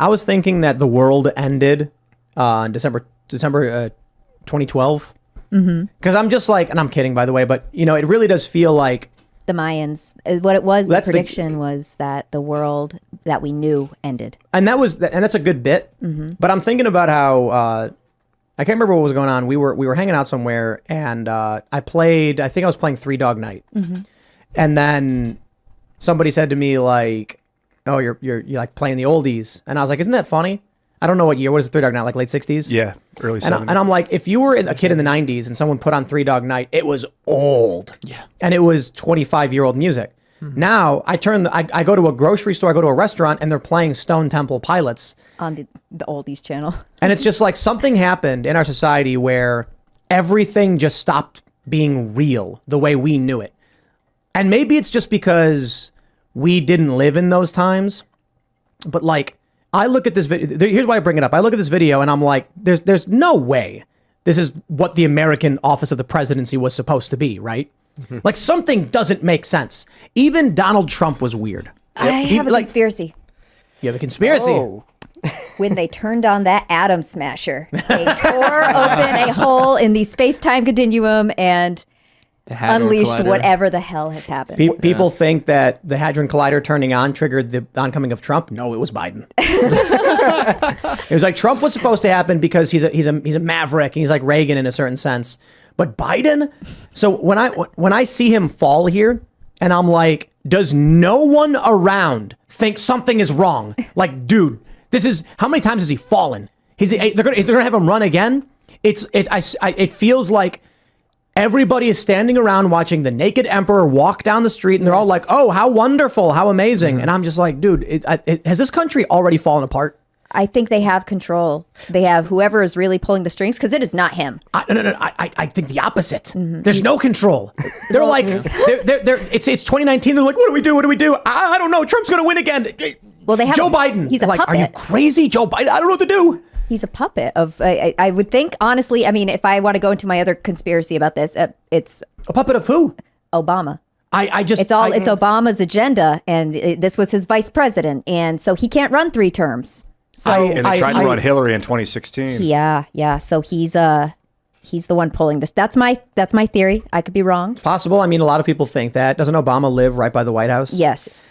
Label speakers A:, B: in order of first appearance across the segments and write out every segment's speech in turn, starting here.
A: I was thinking that the world ended in December 2012. Because I'm just like, and I'm kidding, by the way, but it really does feel like
B: the Mayans. What it was, the prediction was that the world that we knew ended, and
A: that's a good bit. But I'm thinking about how I can't remember what was going on. We were hanging out somewhere, and I think I was playing Three Dog Night, and then somebody said to me like, "Oh, you're like playing the oldies," and I was like, "Isn't that funny?" I don't know what year. What is Three Dog Night, like late 60s?
C: Yeah, early 70s.
A: And I'm like, if you were a kid in the 90s and someone put on Three Dog Night, it was old.
C: Yeah.
A: And it was 25-year-old music. Now, I go to a grocery store, I go to a restaurant, and they're playing Stone Temple Pilots.
B: On the oldies channel.
A: And it's just like something happened in our society where everything just stopped being real the way we knew it. And maybe it's just because we didn't live in those times, but like, I look at this video. Here's why I bring it up. I look at this video and I'm like, there's no way this is what the American office of the presidency was supposed to be, right? Like something doesn't make sense. Even Donald Trump was weird.
B: I have a conspiracy.
A: You have a conspiracy.
D: Oh.
B: When they turned on that atom smasher, they tore open a hole in the space-time continuum and unleashed whatever the hell has happened.
A: People think that the Hadron Collider turning on triggered the oncoming of Trump. No, it was Biden. It was like Trump was supposed to happen because he's a maverick and he's like Reagan in a certain sense. But Biden, so when I see him fall here, and I'm like, does no one around think something is wrong? Like, dude, this is how many times has he fallen? They're gonna have him run again. It feels like everybody is standing around watching the naked emperor walk down the street, and they're all like, "Oh, how wonderful, how amazing!" And I'm just like, dude, has this country already fallen apart?
B: I think they have control. They have whoever is really pulling the strings, because it is not him.
A: No. I think the opposite. There's no control. They're like, it's 2019. They're like, what do we do? What do we do? I don't know. Trump's going to win again.
B: Well, they have
A: Joe Biden.
B: He's a
A: like,
B: puppet.
A: Are you crazy, Joe Biden? I don't know what to do.
B: He's a puppet of. I would think, honestly. I mean, if I want to go into my other conspiracy about this, it's
A: a puppet of who?
B: Obama.
A: It's
B: Obama's agenda, and this was his vice president, and so he can't run 3 terms. So
C: and they tried to run Hillary in 2016.
B: Yeah. So he's the one pulling this. That's my theory. I could be wrong.
A: Possible. I mean, a lot of people think that. Doesn't Obama live right by the White House?
B: Yes.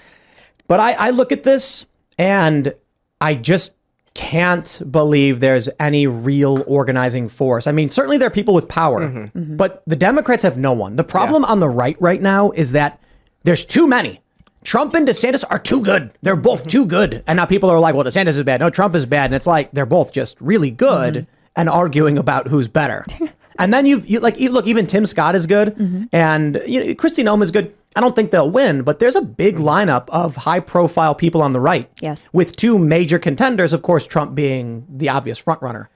A: But I look at this and I just can't believe there's any real organizing force. I mean, certainly there are people with power, but the Democrats have no one. The problem on the right now is that there's too many. Trump and DeSantis are too good. They're both too good. And now people are like, well, DeSantis is bad. No, Trump is bad. And it's like, they're both just really good and arguing about who's better. And then you look, even Tim Scott is good. And Kristi Noem is good. I don't think they'll win, but there's a big lineup of high profile people on the right.
B: Yes.
A: With 2 major contenders, of course, Trump being the obvious front runner.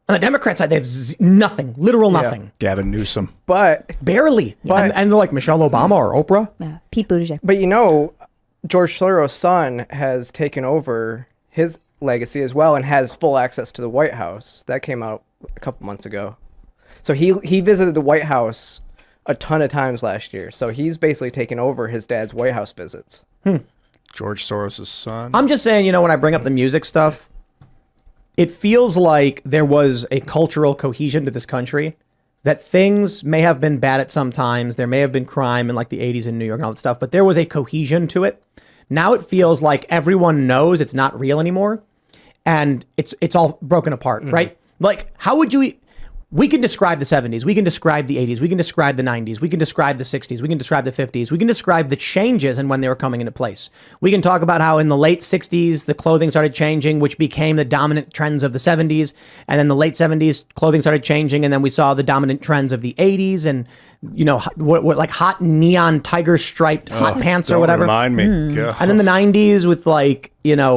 A: On the Democrat side, they have nothing, literal nothing.
C: Gavin Newsom.
D: But
A: barely. And they're like Michelle Obama or Oprah.
B: Yeah. Pete Buttigieg.
D: But George Soros's son has taken over his legacy as well and has full access to the White House. That came out a couple months ago. So he visited the White House a ton of times last year. So he's basically taken over his dad's White House visits.
C: George Soros's son.
A: I'm just saying, when I bring up the music stuff, it feels like there was a cultural cohesion to this country, that things may have been bad at some times. There may have been crime in like the 80s in New York and all that stuff, but there was a cohesion to it. Now it feels like everyone knows it's not real anymore and it's all broken apart, right? Like, how would you... We can describe the 70s. We can describe the 80s. We can describe the 90s. We can describe the 60s. We can describe the 50s. We can describe the changes and when they were coming into place. We can talk about how in the late 60s, the clothing started changing, which became the dominant trends of the 70s. And then the late 70s, clothing started changing. And then we saw the dominant trends of the 80s and, what like hot neon tiger striped hot pants or whatever.
C: Remind me.
A: And then the 90s with like,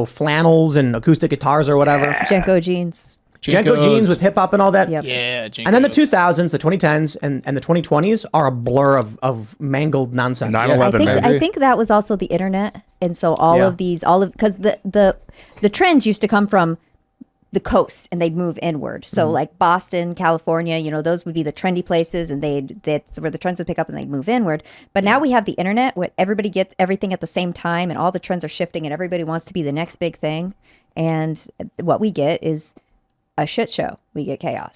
A: flannels and acoustic guitars or whatever.
B: Jenko jeans.
A: Jenko jeans with hip hop and all that.
B: Yep.
E: Yeah, Jenkos.
A: And then the 2000s, the 2010s, and the 2020s are a blur of mangled nonsense.
C: 9/11, man.
B: I think that was also the internet, and so because the trends used to come from the coast and they'd move inward. So like Boston, California, those would be the trendy places, and that's where the trends would pick up and they'd move inward. But now we have the internet where everybody gets everything at the same time, and all the trends are shifting, and everybody wants to be the next big thing. And what we get is a shit show. We get chaos.